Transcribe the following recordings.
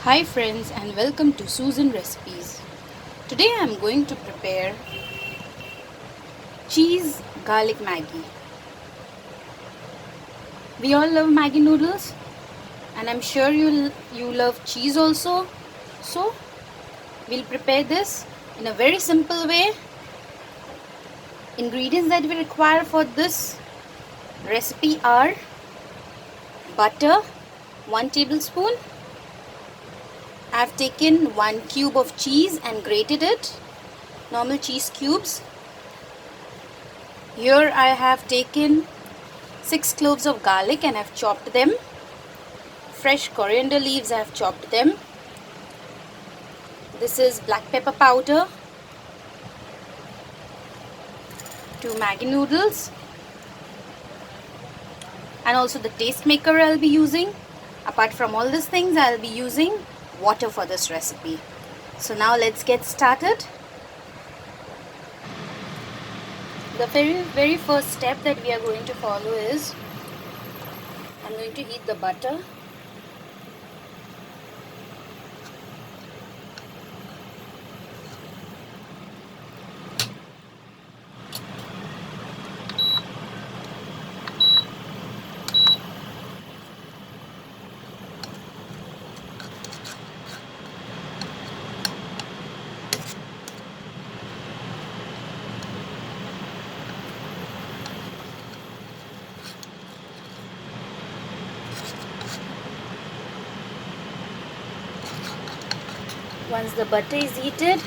Hi friends and welcome to Susan Recipes. Today I am going to prepare cheese garlic Maggi. We all love Maggi noodles and I'm sure you love cheese also. So we'll prepare this in a very simple way. Ingredients that we require for this recipe are butter 1 tablespoon. I've taken 1 cube of cheese and grated it, normal cheese cubes. Here I have taken 6 cloves of garlic and I've chopped them. Fresh coriander leaves, I have chopped them. This is black pepper powder, 2 Maggi noodles, and also the tastemaker I'll be using. Apart from all these things, I'll be using water for this recipe. So now let's get started. The very first step that we are going to follow is I'm going to heat the butter. Once the butter is heated,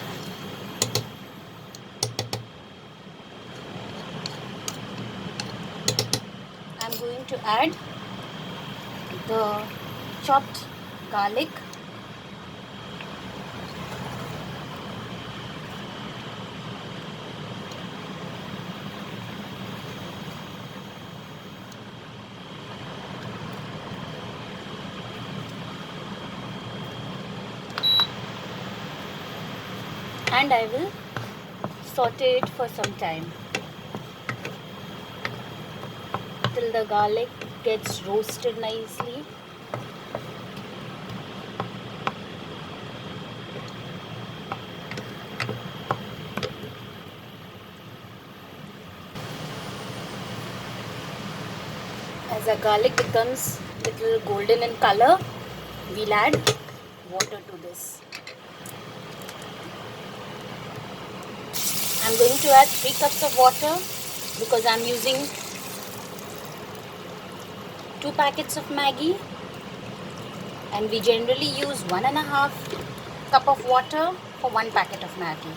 I'm going to add the chopped garlic, and I will saute it for some time till the garlic gets roasted nicely. As the garlic becomes little golden in color, we'll add water to this. I'm going to add 3 cups of water because I'm using 2 packets of Maggi, and we generally use 1.5 cup of water for 1 packet of Maggi.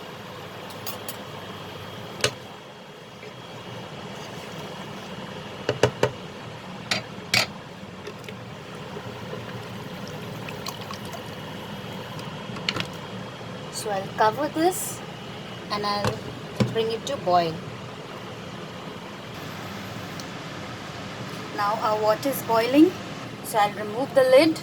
So I'll cover this and I'll bring it to boil. Now our water is boiling, so I'll remove the lid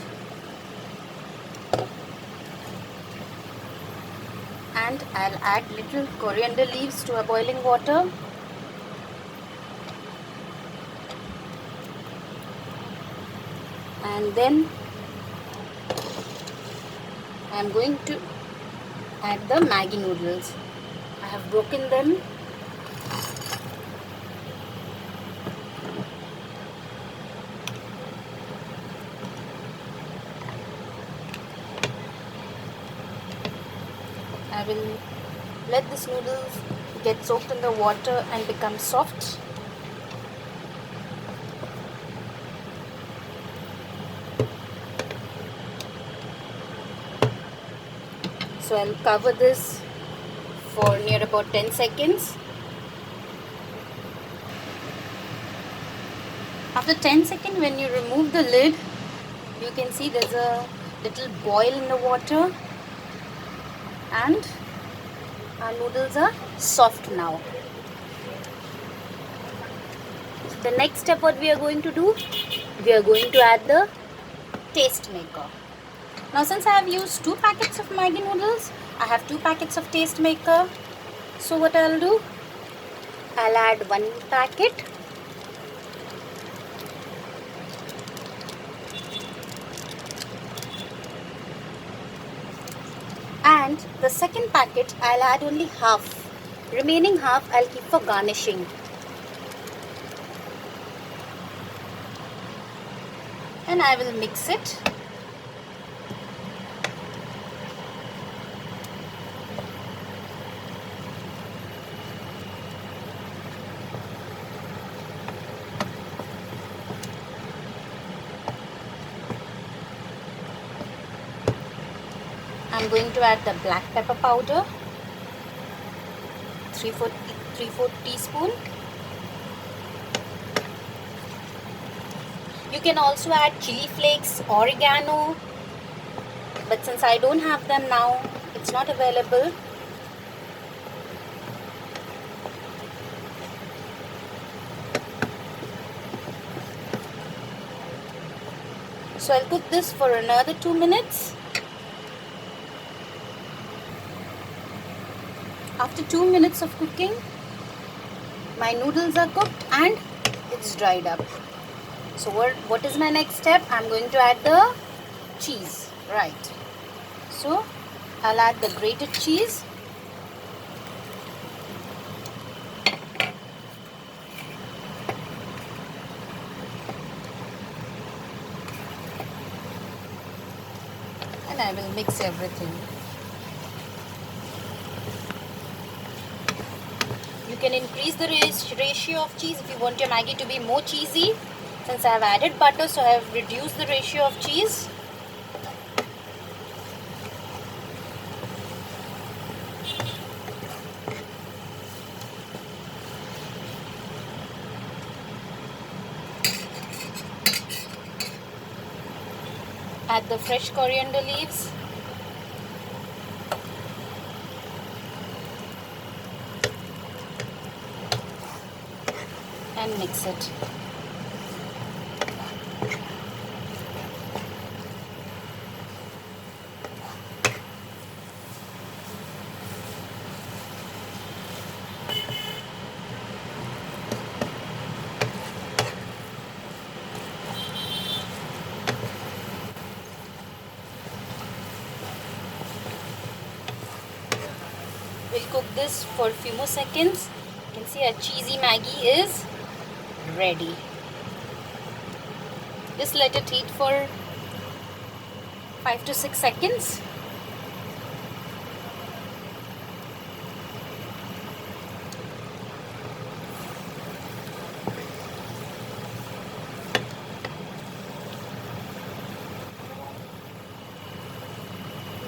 and I'll add little coriander leaves to our boiling water. And then I'm going to add the Maggi noodles. I have broken them. I will let these noodles get soaked in the water and become soft. So I'll cover this for near about 10 seconds. After 10 seconds, when you remove the lid, you can see there's a little boil in the water and our noodles are soft now. The next step what we are going to do, we are going to add the tastemaker. Now since I have used 2 packets of Maggi noodles, I have 2 packets of tastemaker. So what I'll do, I'll add 1 packet. And the second packet I'll add only half. Remaining half I'll keep for garnishing. And I will mix it. I'm going to add the black pepper powder, 3/4 teaspoon. You can also add chili flakes, oregano, but since I don't have them now, it's not available. So I'll cook this for another 2 minutes. After 2 minutes of cooking, my noodles are cooked and it's dried up. So what is my next step? I'm going to add the cheese. Right. So I'll add the grated cheese. And I will mix everything. You can increase the ratio of cheese if you want your Maggi to be more cheesy. Since I have added butter, so I have reduced the ratio of cheese. Add the fresh coriander leaves. And mix it. We'll cook this for a few more seconds. You can see our cheesy Maggi is ready. Just let it heat for 5 to 6 seconds.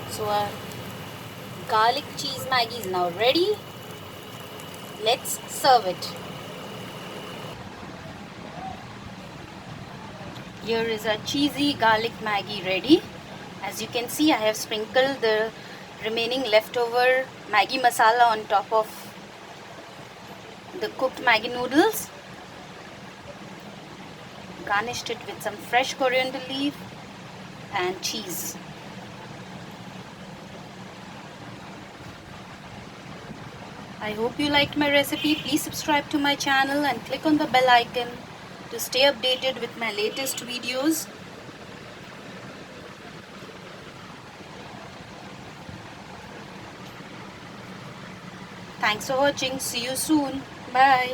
So our garlic cheese Maggi is now ready. Let's serve it. Here is our cheesy garlic Maggi ready. As you can see, I have sprinkled the remaining leftover Maggi masala on top of the cooked Maggi noodles. Garnished it with some fresh coriander leaf and cheese. I hope you liked my recipe. Please subscribe to my channel and click on the bell icon to stay updated with my latest videos. Thanks for watching. See you soon. Bye.